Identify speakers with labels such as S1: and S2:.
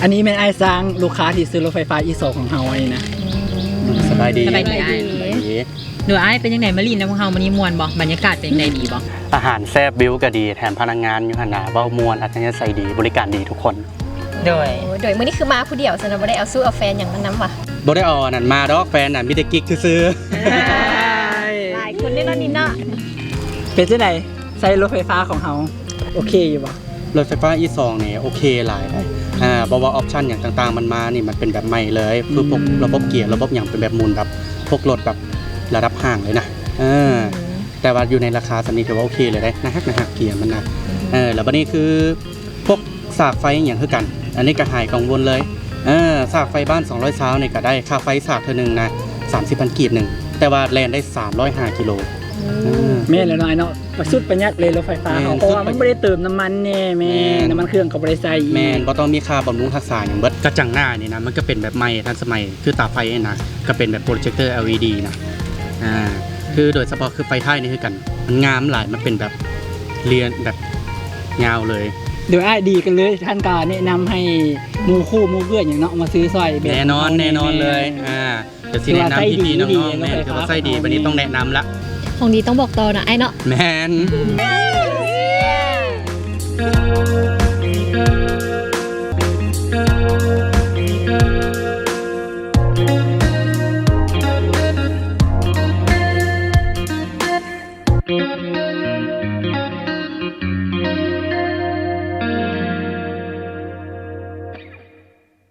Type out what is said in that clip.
S1: อันนี้เป็นไอ้สร้างลูกค้าที่ซื้อรถไฟฟ้าอีโซของเฮาไว้นะ
S2: สบายดี
S3: สบายดีหนูอ้ายเป็นยังไงมาลีนนะพวกเฮามันนี่ม่วนบ่บรรยากาศเป็นยังไงดีบ่
S2: อาหารแซ่บบิวก็ดีแถมพนักงานอยู่หันหน้าเว้ามวนอัธยาศัยดีบริการดีทุกคน
S3: โดย
S4: โดยมื้อนี้คือมาผู้เดียวซะนะบ่ได้เอาสู้เอาแฟนอย่างนั้นนำว่ะ
S2: บ่ได้เอาอันนั้นมาดอกแฟนน่ะมีแต่กิ๊กซื้อ
S4: หลายคนได้เนาะนี่เนาะ
S1: เป็นจังไดใช้รถไฟฟ้าของเฮาโอเคอยู่บ่
S2: รถไฟฟ้าอีซองนี่โอเคหลายเลยบ่ว่าออปชั่นอย่างต่างๆมันมานี่มันเป็นแบบใหม่เลยคือพวกระบบเกียร์ระบบอย่างเป็นแบบหมุนแบบพวกรถแบบระดับห่างเลยนะแต่ว่าอยู่ในราคาสนิทถือว่าโอเคเลยได้นะฮักเกียร์มันนะแล้วบัดนี้คือพวกสากไฟอย่างคือกันอันนี้ก็หายกังวลเลยสากไฟบ้าน200เช้านี่ก็ได้ค่าไฟสากเท่านึงนะ30,000 กีบหนึ่งแต่ว่าแลนได้305 กิโล
S1: แม่นแล้วเนาะไอ้เนาะประสุดประหยัดเลยรถไฟฟ้าเขาเพราะว่ามันบ่ได้เติมน้ำมันแน่แม่น้ำมันเครื่องก็บ่ได้ใส่อีก
S2: แมนบ่ต้องมีค่าบำรุงรักษาอย่างเบิดกระจังหน้านี่นะมันก็เป็นแบบใหม่ทันสมัยคือตาไฟนี่นะก็เป็นแบบโปรเจคเตอร์ LED นะคือโดยเฉพาะคือไฟท้ายนี่คือกันมันงามหลายมันเป็นแบบเรียนแบบยาวเลย
S1: เดี๋ยวไอ้ดีกันเลยท่านก็แนะนำให้หมู่คู่หมู่เพื่อนอย่างเนาะมาซื้อซอยแบบ
S2: แน่นอนเลยเดี๋ยวสิแนะนำพี่ๆน้องๆแม่ถือว่าไส้ดีวันนี้ต้องแนะนำละ
S4: ของดีต้องบอกต่อนะไอ้เนาะ
S2: แมน